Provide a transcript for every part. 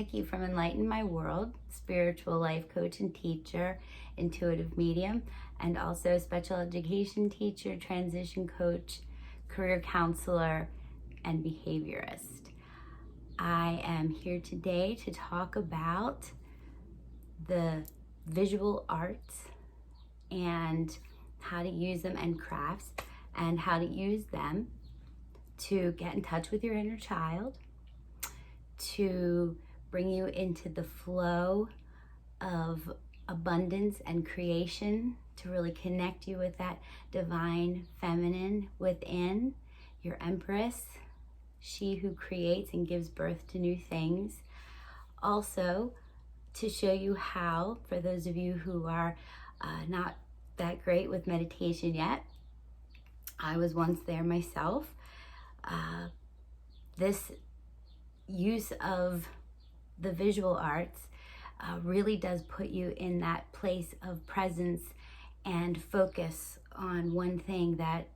Nicki from Enlighten My World, spiritual life coach and teacher, intuitive medium, and also special education teacher, transition coach, career counselor, and behaviorist. I am here today to talk about the visual arts and how to use them, and crafts, and how to use them to get in touch with your inner child, to bring you into the flow of abundance and creation, to really connect you with that divine feminine within, your empress, she who creates and gives birth to new things. Also, to show you how, for those of you who are not that great with meditation yet, I was once there myself. This use of the visual arts really does put you in that place of presence and focus on one thing that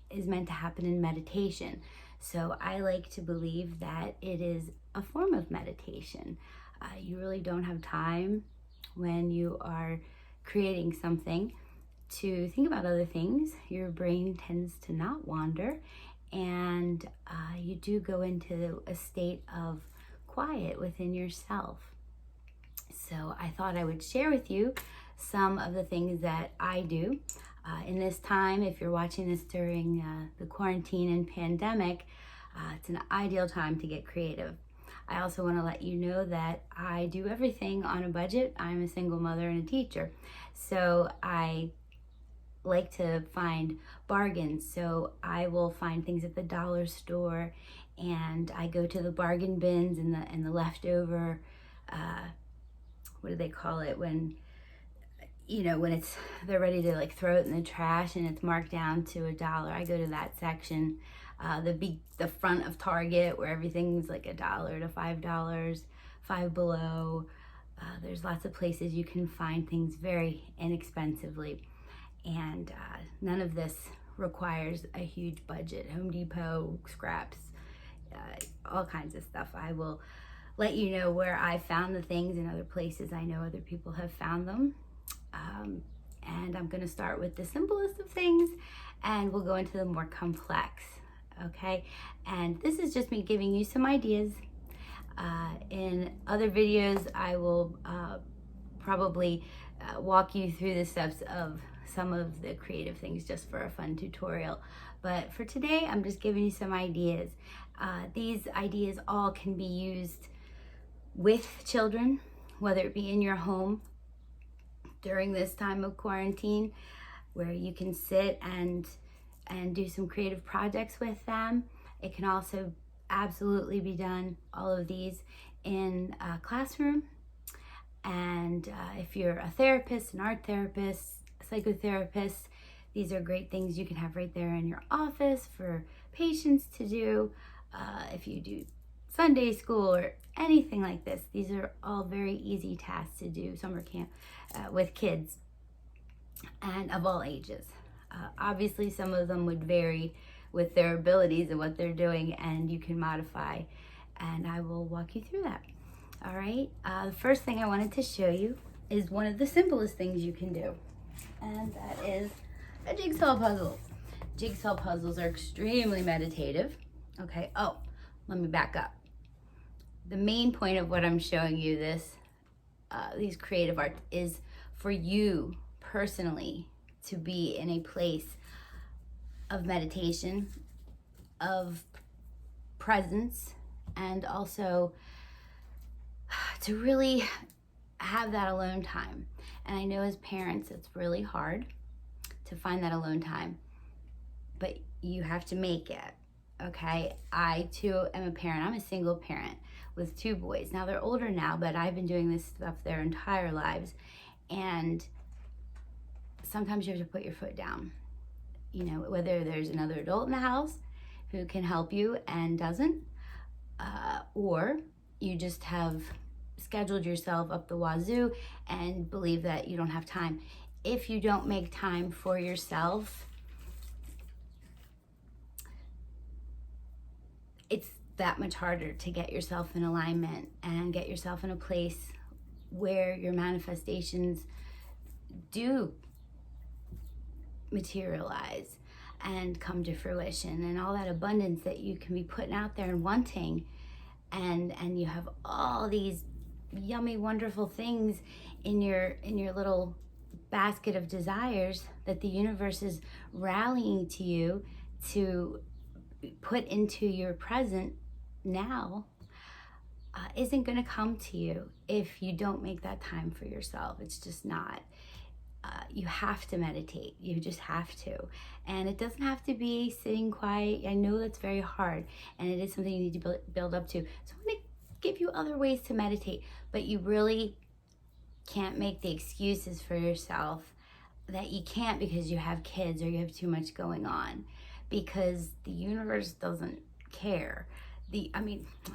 is meant to happen in meditation. So I like to believe that it is a form of meditation. You really don't have time when you are creating something to think about other things. Your brain tends to not wander, and you do go into a state of quiet within yourself. So I thought I would share with you some of the things that I do in this time. If you're watching this during the quarantine and pandemic, it's an ideal time to get creative. I also want to let you know that I do everything on a budget. I'm a single mother and a teacher, so I like to find bargains. So I will find things at the dollar store, and I go to the bargain bins and the leftover, what do they call it, when when they're ready to like throw it in the trash and it's marked down to $1. I go to that section, the front of Target, where everything's like $1 to $5, Five Below. There's lots of places you can find things very inexpensively, and none of this requires a huge budget. Home Depot, scraps, all kinds of stuff. I will let you know where I found the things in other places. I know other people have found them. And I'm going to start with the simplest of things, and we'll go into the more complex, okay? And this is just me giving you some ideas. In other videos, I will probably walk you through the steps of some of the creative things just for a fun tutorial. But for today, I'm just giving you some ideas. These ideas all can be used with children, whether it be in your home during this time of quarantine, where you can sit and do some creative projects with them. It can also absolutely be done, all of these, in a classroom. And if you're a therapist, an art therapist, a psychotherapist, these are great things you can have right there in your office for patients to do. If you do Sunday school or anything like this, these are all very easy tasks to do, summer camp, with kids, and of all ages. Obviously, some of them would vary with their abilities and what they're doing, and you can modify, and I will walk you through that. All right, the first thing I wanted to show you is one of the simplest things you can do, and that is a jigsaw puzzle. Jigsaw puzzles are extremely meditative. Okay, oh, let me back up. The main point of what I'm showing you, these creative arts, is for you personally to be in a place of meditation, of presence, and also to really have that alone time. And I know as parents, it's really hard to find that alone time, but you have to make it, okay? I too am a parent. I'm a single parent with 2 boys. Now they're older now, but I've been doing this stuff their entire lives. And sometimes you have to put your foot down, whether there's another adult in the house who can help you and doesn't, or you just have scheduled yourself up the wazoo and believe that you don't have time. If you don't make time for yourself, that much harder to get yourself in alignment and get yourself in a place where your manifestations do materialize and come to fruition, and all that abundance that you can be putting out there and wanting, and you have all these yummy, wonderful things in your little basket of desires that the universe is rallying to you to put into your present now, isn't going to come to you if you don't make that time for yourself. It's just not. You have to meditate. You just have to. And it doesn't have to be sitting quiet. I know that's very hard, and it is something you need to build up to. So I'm going to give you other ways to meditate, but you really can't make the excuses for yourself that you can't because you have kids or you have too much going on, because the universe doesn't care. I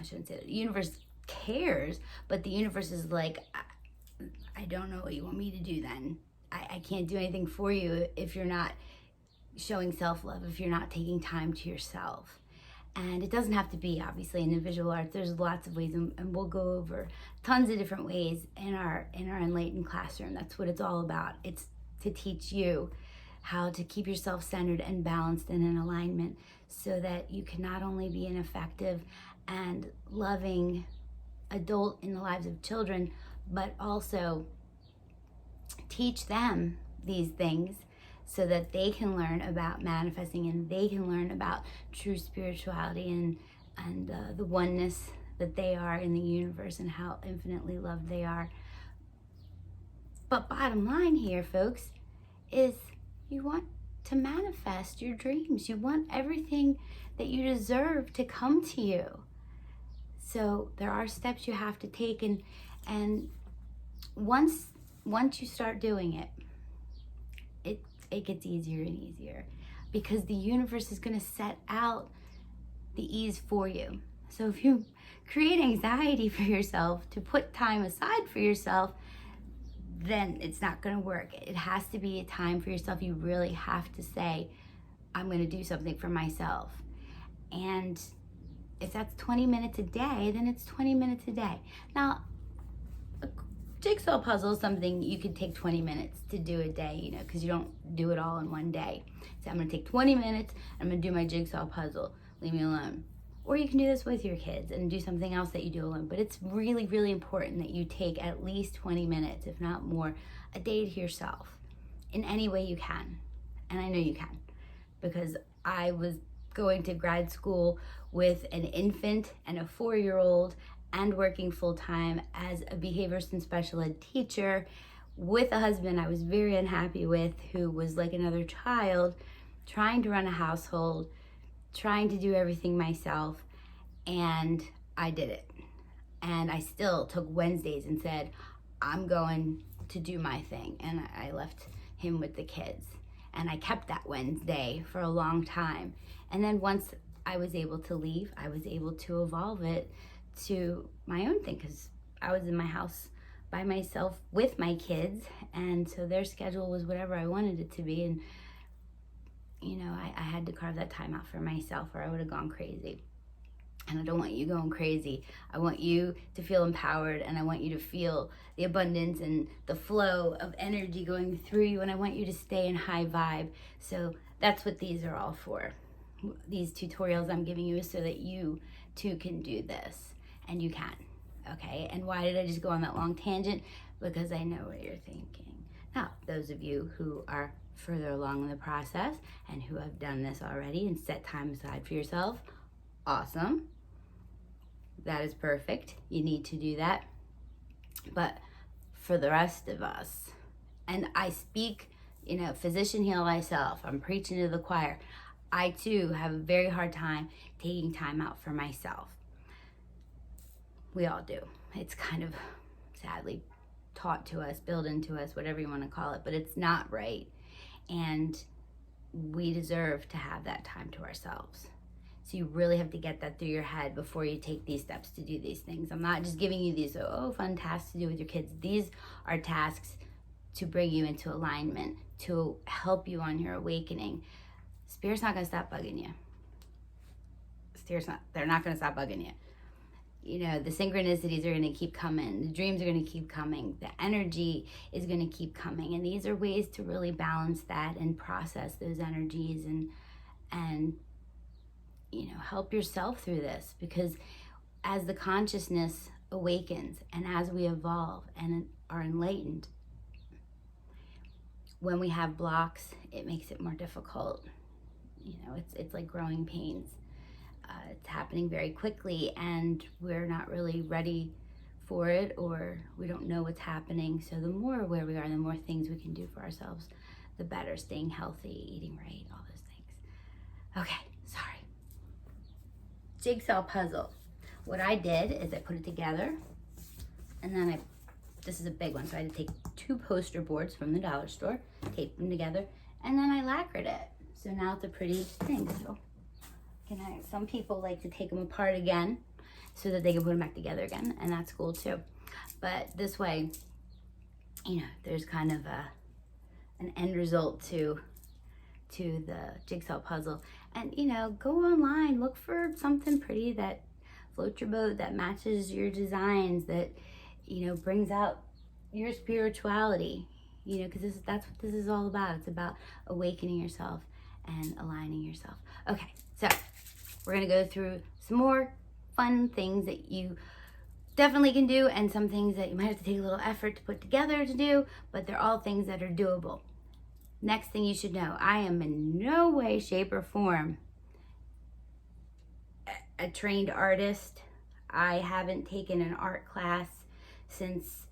shouldn't say that. The universe cares, but the universe is like, I don't know what you want me to do then. I can't do anything for you if you're not showing self-love, if you're not taking time to yourself. And it doesn't have to be, obviously, in the visual arts. There's lots of ways, and we'll go over tons of different ways in our Enlightened Classroom. That's what it's all about. It's to teach you how to keep yourself centered and balanced and in alignment, so that you can not only be an effective and loving adult in the lives of children, but also teach them these things so that they can learn about manifesting, and they can learn about true spirituality and the oneness that they are in the universe and how infinitely loved they are. But bottom line here, folks, is you want to manifest your dreams. You want everything that you deserve to come to you. So there are steps you have to take, and once you start doing it, it gets easier and easier, because the universe is going to set out the ease for you. So if you create anxiety for yourself to put time aside for yourself, then it's not going to work. It has to be a time for yourself. You really have to say, I'm going to do something for myself. And if that's 20 minutes a day, then it's 20 minutes a day. Now, a jigsaw puzzle is something you could take 20 minutes to do a day, because you don't do it all in one day. So I'm going to take 20 minutes, I'm going to do my jigsaw puzzle. Leave me alone. Or you can do this with your kids and do something else that you do alone. But it's really, really important that you take at least 20 minutes, if not more, a day to yourself in any way you can. And I know you can, because I was going to grad school with an infant and a 4-year-old and working full-time as a behaviorist and special ed teacher with a husband I was very unhappy with, who was like another child, trying to run a household, trying to do everything myself, and I did it. And I still took Wednesdays and said, I'm going to do my thing, and I left him with the kids. And I kept that Wednesday for a long time. And then once I was able to leave, I was able to evolve it to my own thing, because I was in my house by myself with my kids, and so their schedule was whatever I wanted it to be. And I had to carve that time out for myself, or I would have gone crazy. And I don't want you going crazy. I want you to feel empowered, and I want you to feel the abundance and the flow of energy going through you, and I want you to stay in high vibe. So that's what these are all for. These tutorials I'm giving you is so that you too can do this, and you can, okay? And why did I just go on that long tangent? Because I know what you're thinking. Now, those of you who are further along in the process and who have done this already and set time aside for yourself, awesome. That is perfect. You need to do that. But for the rest of us, and I speak, physician heal thyself, I'm preaching to the choir. I too have a very hard time taking time out for myself. We all do. It's kind of sadly taught to us, built into us, whatever you want to call it, but it's not right. And we deserve to have that time to ourselves. So you really have to get that through your head before you take these steps to do these things. I'm not just giving you these, fun tasks to do with your kids. These are tasks to bring you into alignment, to help you on your awakening. Spirit's not going to stop bugging you. they're not going to stop bugging you. You know, the synchronicities are going to keep coming. The dreams are going to keep coming. The energy is going to keep coming. And these are ways to really balance that and process those energies and you know, help yourself through this. Because as the consciousness awakens and as we evolve and are enlightened, when we have blocks, it makes it more difficult. You know, it's like growing pains. It's happening very quickly and we're not really ready for it, or we don't know what's happening. So the more aware we are, the more things we can do for ourselves, the better. Staying healthy, eating right, all those things. Okay, sorry. Jigsaw puzzle. What I did is I put it together, and then this is a big one, so I had to take 2 poster boards from the dollar store, tape them together, and then I lacquered it. So now it's a pretty thing. So some people like to take them apart again so that they can put them back together again, and that's cool too. But this way, you know, there's kind of an end result to the jigsaw puzzle. And you know, go online, look for something pretty that floats your boat, that matches your designs, that, you know, brings out your spirituality, you know, because that's what this is all about. It's about awakening yourself and aligning yourself. Okay, so we're gonna go through some more fun things that you definitely can do, and some things that you might have to take a little effort to put together to do, but they're all things that are doable. Next thing you should know, I am in no way, shape, or form a trained artist. I haven't taken an art class since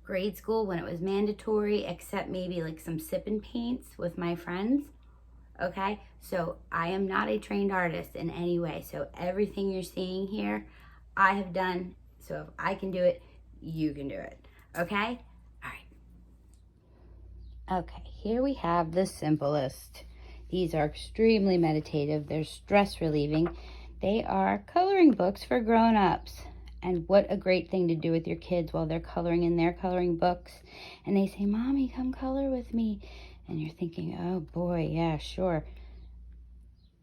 grade school when it was mandatory, except maybe like some sip and paints with my friends. Okay, so I am not a trained artist in any way. So everything you're seeing here, I have done. So if I can do it, you can do it. Okay? All right. Okay, here we have the simplest. These are extremely meditative. They're stress relieving. They are coloring books for grown-ups. And what a great thing to do with your kids while they're coloring in their coloring books. And they say, Mommy, come color with me. And you're thinking, oh boy, yeah, sure.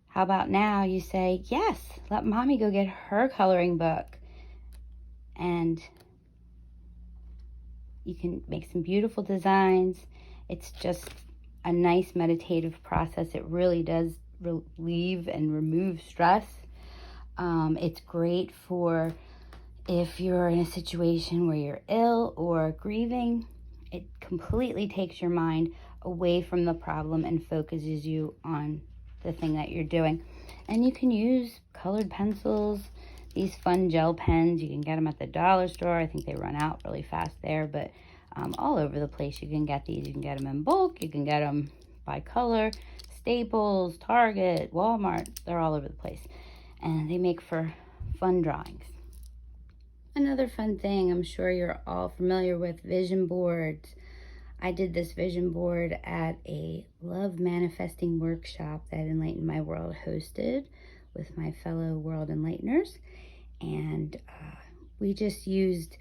How about now you say, yes, let Mommy go get her coloring book. And you can make some beautiful designs. It's just a nice meditative process. It really does relieve and remove stress. It's great for if you're in a situation where you're ill or grieving. It completely takes your mind away from the problem and focuses you on the thing that you're doing. And you can use colored pencils, these fun gel pens. You can get them at the dollar store. I think they run out really fast there, but all over the place you can get these. You can get them in bulk. You can get them by color. Staples, Target, Walmart, they're all over the place. And they make for fun drawings. Another fun thing, I'm sure you're all familiar with, vision boards. I did this vision board at a love manifesting workshop that Enlightened My World hosted with my fellow world enlighteners. And we just used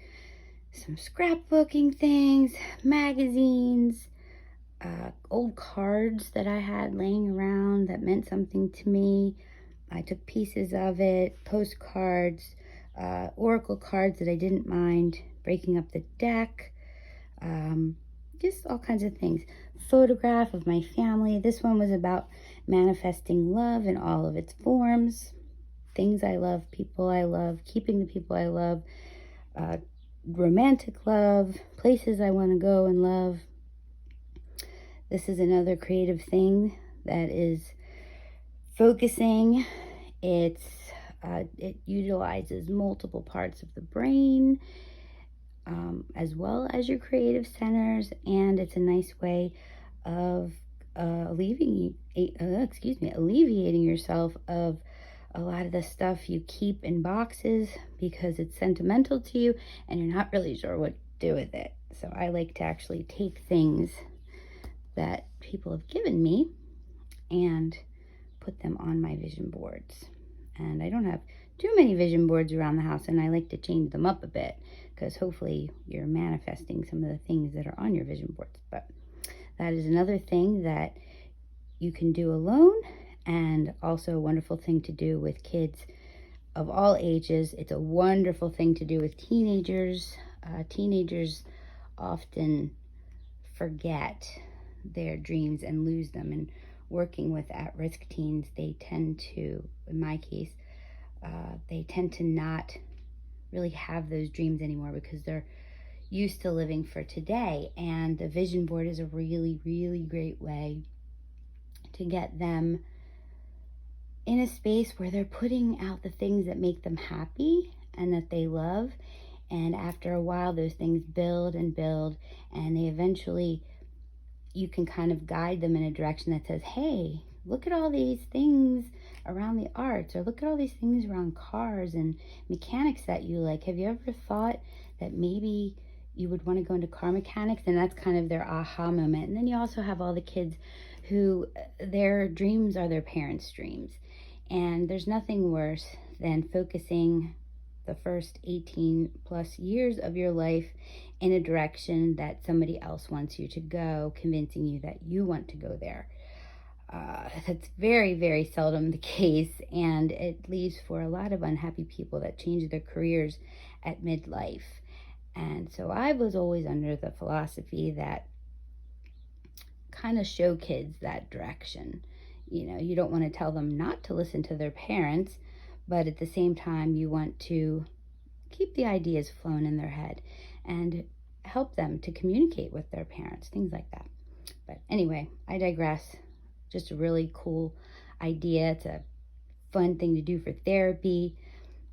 some scrapbooking things, magazines, old cards that I had laying around that meant something to me. I took pieces of it, postcards, oracle cards that I didn't mind breaking up the deck, just all kinds of things. Photograph of my family. This one was about manifesting love in all of its forms. Things I love, people I love, keeping the people I love, romantic love, places I want to go and love. This is another creative thing that is focusing. It utilizes multiple parts of the brain, as well as your creative centers, and it's a nice way of alleviating yourself of a lot of the stuff you keep in boxes because it's sentimental to you and you're not really sure what to do with it. So I like to actually take things that people have given me and put them on my vision boards. And I don't have too many vision boards around the house, and I like to change them up a bit because hopefully you're manifesting some of the things that are on your vision boards. But that is another thing that you can do alone, and also a wonderful thing to do with kids of all ages. It's a wonderful thing to do with teenagers. Teenagers often forget their dreams and lose them. And working with at-risk teens, they tend to, in my case, they tend to not really have those dreams anymore because they're used to living for today. And the vision board is a really, really great way to get them in a space where they're putting out the things that make them happy and that they love. And after a while, those things build and build, and they eventually, you can kind of guide them in a direction that says, hey, look at all these things around the arts, or look at all these things around cars and mechanics that you like. Have you ever thought that maybe you would want to go into car mechanics? And that's kind of their aha moment. And then you also have all the kids who their dreams are their parents' dreams. And there's nothing worse than focusing the first 18 plus years of your life in a direction that somebody else wants you to go, convincing you that you want to go there. That's very, very seldom the case, and it leaves for a lot of unhappy people that change their careers at midlife. And so I was always under the philosophy that kind of show kids that direction. You know, you don't want to tell them not to listen to their parents, but at the same time, you want to keep the ideas flowing in their head and help them to communicate with their parents, things like that. But anyway, I digress. Just a really cool idea. It's a fun thing to do for therapy,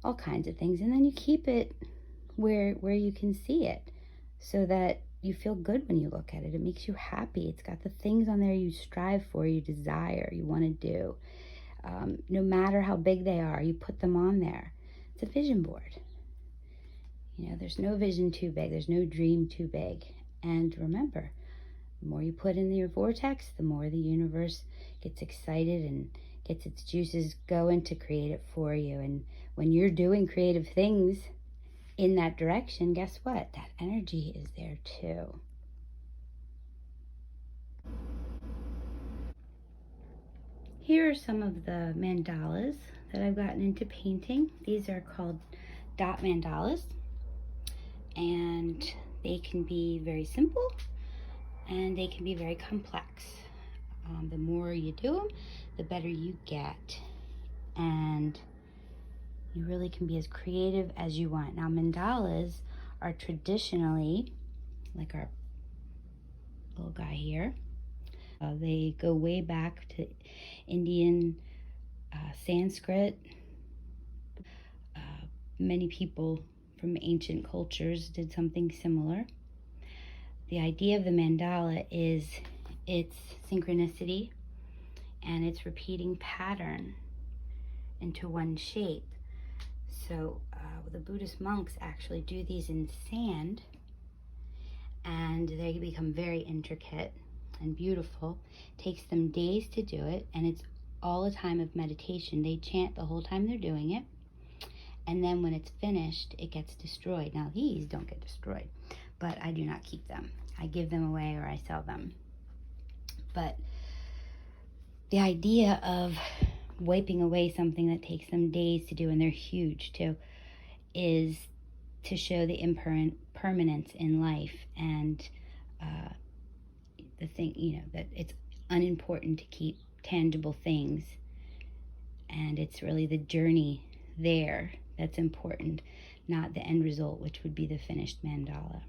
all kinds of things. And then you keep it where you can see it so that you feel good when you look at it. It makes you happy. It's got the things on there you strive for, you desire, you want to do. No matter how big they are, you put them on there. It's a vision board. You know, there's no vision too big. There's no dream too big. And remember, the more you put in your vortex, the more the universe gets excited and gets its juices going to create it for you. And when you're doing creative things in that direction, guess what? That energy is there too. Here are some of the mandalas that I've gotten into painting. These are called dot mandalas, and they can be very simple and they can be very complex. The more you do them, the better you get, and you really can be as creative as you want. Now, mandalas are traditionally, like our little guy here, they go way back to Indian Sanskrit. Many people from ancient cultures did something similar. The idea of the mandala is its synchronicity and its repeating pattern into one shape. So the Buddhist monks actually do these in sand, and they become very intricate and beautiful. It takes them days to do it, and it's all a time of meditation. They chant the whole time they're doing it, and then when it's finished, it gets destroyed. Now, these don't get destroyed, but I do not keep them. I give them away or I sell them. But the idea of wiping away something that takes them days to do, and they're huge too, is to show the impermanence in life, and the thing, you know, that it's unimportant to keep tangible things, and it's really the journey there that's important, not the end result, which would be the finished mandala.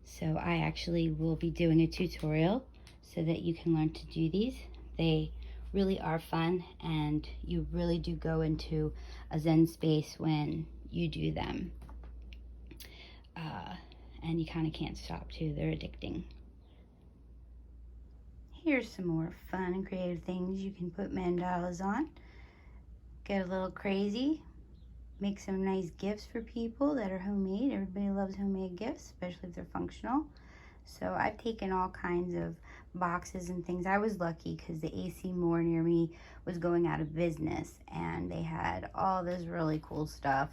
So I actually will be doing a tutorial so that you can learn to do these. They really are fun, and you really do go into a Zen space when you do them. And you kind of can't stop too. They're addicting. Here's some more fun and creative things you can put mandalas on. Get a little crazy. Make some nice gifts for people that are homemade. Everybody loves homemade gifts, especially if they're functional. So I've taken all kinds of boxes and things. I was lucky because the AC Moore near me was going out of business, and they had all this really cool stuff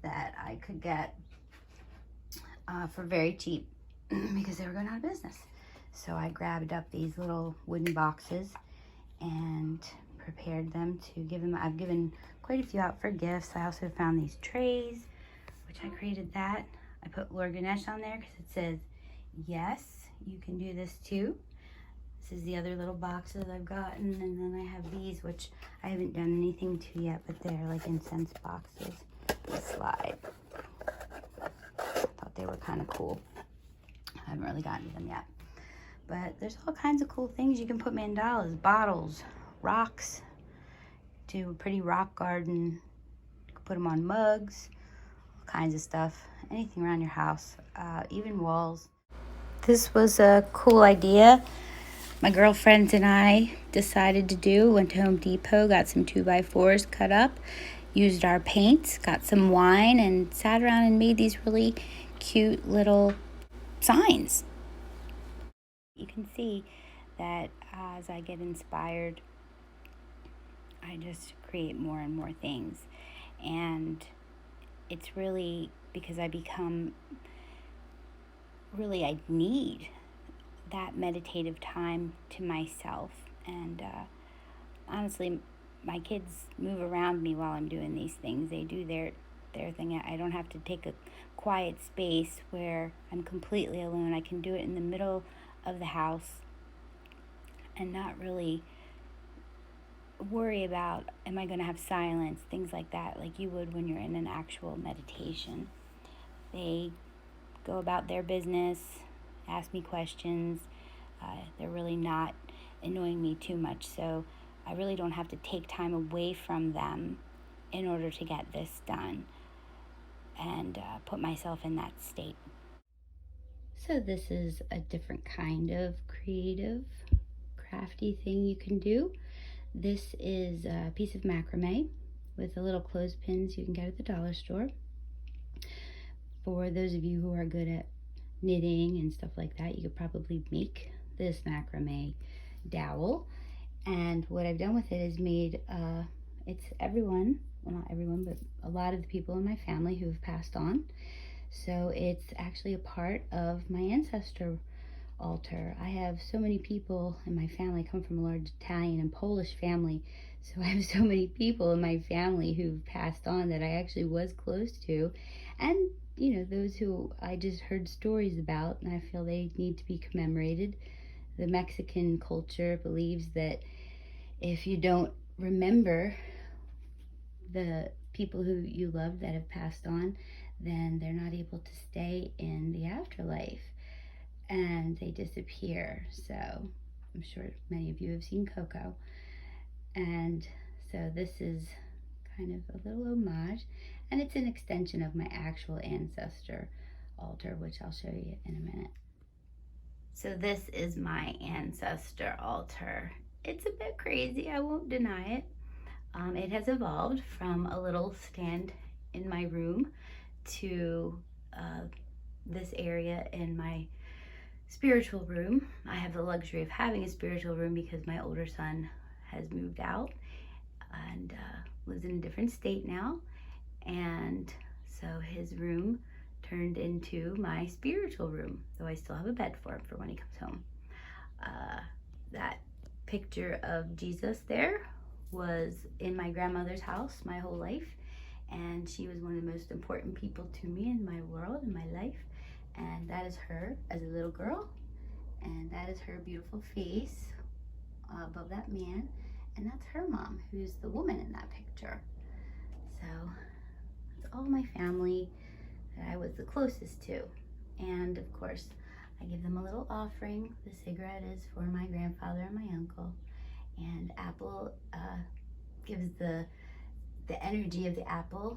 that I could get for very cheap because they were going out of business. So I grabbed up these little wooden boxes and prepared them to give them. I've given quite a few out for gifts. I also found these trays, which I created that. I put Lord Ganesh on there because it says, yes, you can do this too. This is the other little boxes I've gotten, and then I have these, which I haven't done anything to yet, but they're like incense boxes. They slide. I thought they were kind of cool. I haven't really gotten to them yet. But there's all kinds of cool things. You can put mandalas, bottles, rocks, do a pretty rock garden. You can put them on mugs, all kinds of stuff. Anything around your house, even walls. This was a cool idea my girlfriends and I decided to do. Went to Home Depot, got some 2x4s cut up, used our paints, got some wine, and sat around and made these really cute little signs. You can see that as I get inspired, I just create more and more things. And it's really because I need that meditative time to myself. And honestly, my kids move around me while I'm doing these things. They do their thing. I don't have to take a quiet space where I'm completely alone. I can do it in the middle of the house and not really worry about, am I going to have silence, things like that, like you would when you're in an actual meditation. They go about their business, ask me questions. They're really not annoying me too much, so I really don't have to take time away from them in order to get this done and put myself in that state. So this is a different kind of creative, crafty thing you can do. This is a piece of macrame with the little clothespins you can get at the dollar store. For those of you who are good at knitting and stuff like that, you could probably make this macrame dowel. And what I've done with it is made, it's everyone, well not everyone, but a lot of the people in my family who have passed on. So it's actually a part of my ancestor altar. I have so many people in my family. I come from a large Italian and Polish family, so I have so many people in my family who've passed on that I actually was close to, and you know, those who I just heard stories about, and I feel they need to be commemorated. The Mexican culture believes that if you don't remember the people who you love that have passed on, then they're not able to stay in the afterlife and they disappear. So I'm sure many of you have seen Coco. And so this is kind of a little homage, and it's an extension of my actual ancestor altar, which I'll show you in a minute. So this is my ancestor altar. It's a bit crazy, I won't deny it. It has evolved from a little stand in my room to this area in my spiritual room. I have the luxury of having a spiritual room because my older son has moved out and lives in a different state now, and so his room turned into my spiritual room, though I still have a bed for him for when he comes home. That picture of Jesus there was in my grandmother's house my whole life, and she was one of the most important people to me in my world, in my life. And that is her as a little girl, and that is her beautiful face above that man, and that's her mom, who's the woman in that picture. So it's all my family that I was the closest to. And of course, I give them a little offering. The cigarette is for my grandfather and my uncle, and apple gives the energy of the apple,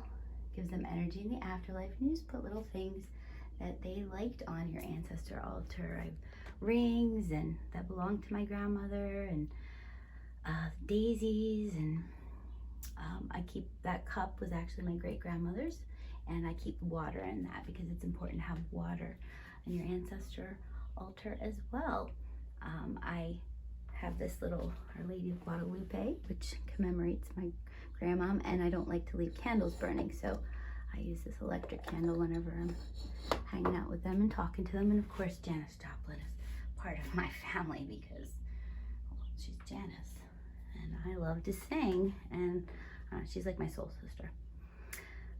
gives them energy in the afterlife. And you just put little things that they liked on your ancestor altar. I have rings and that belonged to my grandmother, and daisies, and I keep that cup was actually my great grandmother's, and I keep water in that because it's important to have water on your ancestor altar as well. I have this little Our Lady of Guadalupe, which commemorates my grandma, and I don't like to leave candles burning, so I use this electric candle whenever I'm hanging out with them and talking to them. And of course, Janis Joplin is part of my family because, well, she's Janis, and and I love to sing, and she's like my soul sister.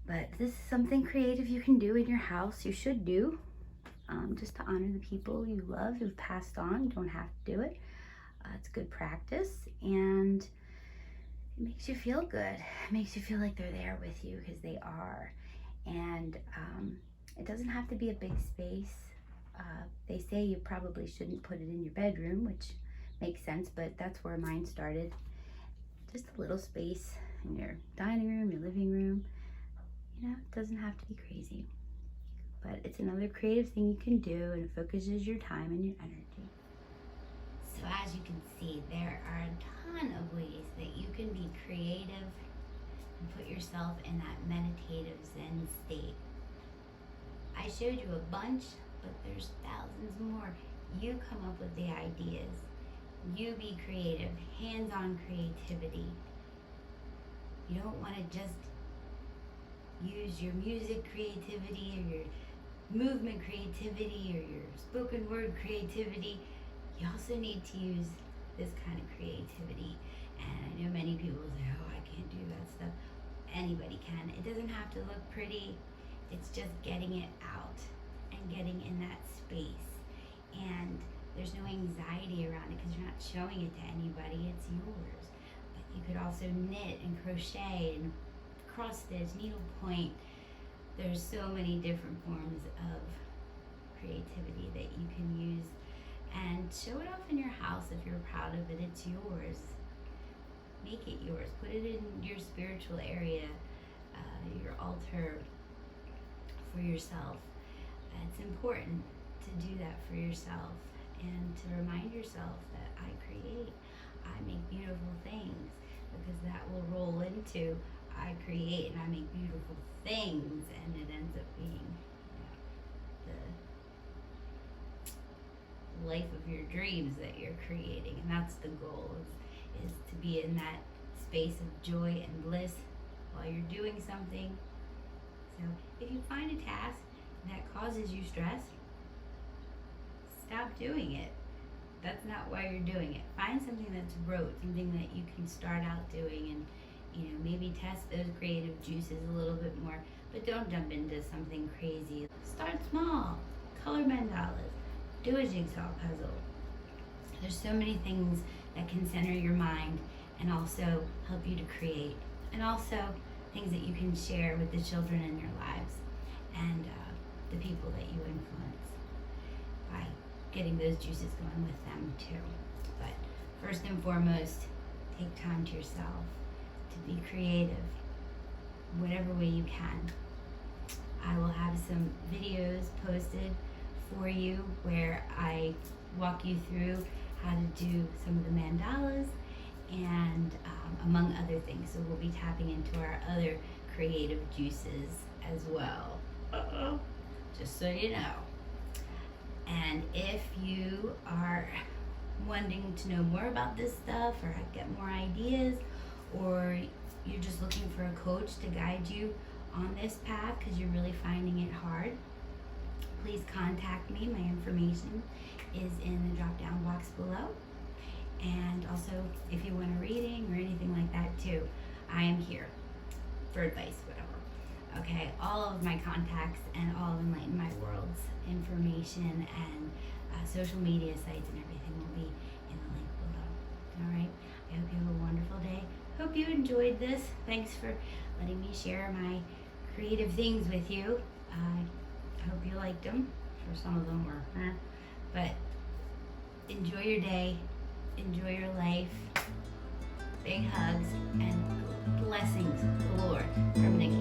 But this is something creative you can do in your house. You should do, just to honor the people you love who've passed on. You don't have to do it. It's good practice, and it makes you feel good. It makes you feel like they're there with you, because they are. And it doesn't have to be a big space. They say you probably shouldn't put it in your bedroom, which makes sense, but that's where mine started. Just a little space in your dining room, your living room. You know, it doesn't have to be crazy. But it's another creative thing you can do, and it focuses your time and your energy. So as you can see, there are a ton of ways that you can be creative and put yourself in that meditative Zen state. I showed you a bunch, but there's thousands more. You come up with the ideas. You be creative, hands-on creativity. You don't want to just use your music creativity or your movement creativity or your spoken word creativity. You also need to use this kind of creativity. And I know many people say, oh, I can't do that stuff. Anybody can. It doesn't have to look pretty. It's just getting it out and getting in that space. And there's no anxiety around it because you're not showing it to anybody. It's yours. But you could also knit and crochet and cross stitch, needlepoint. There's so many different forms of creativity that you can use, and show it off in your house. If you're proud of it, it's yours. Make it yours. Put it in your spiritual area, your altar for yourself. It's important to do that for yourself and to remind yourself that I create, I make beautiful things, because that will roll into I create and I make beautiful things, and it ends up being the life of your dreams that you're creating. And that's the goal, is to be in that space of joy and bliss while you're doing something. So if you find a task that causes you stress, stop doing it. That's not why you're doing it. Find something that's rote, something that you can start out doing, and maybe test those creative juices a little bit more, but don't jump into something crazy. Start small. Color mandalas. Do a jigsaw puzzle. There's so many things that can center your mind and also help you to create, and also things that you can share with the children in your lives and the people that you influence by getting those juices going with them too. But first and foremost, take time to yourself to be creative, whatever way you can. I will have some videos posted for you where I walk you through how to do some of the mandalas and among other things. So we'll be tapping into our other creative juices as well. Just so you know. And if you are wanting to know more about this stuff or get more ideas, or you're just looking for a coach to guide you on this path because you're really finding it hard, please contact me. My information is in the drop down box below. And also, if you want a reading or anything like that too, I am here for advice, whatever. Okay, all of my contacts and all of Enlighten My World's information and social media sites and everything will be in the link below. All right, I hope you have a wonderful day. Hope you enjoyed this. Thanks for letting me share my creative things with you. I hope you liked them. I'm sure some of them were, but enjoy your day. Enjoy your life. Big hugs and blessings galore from Nicki.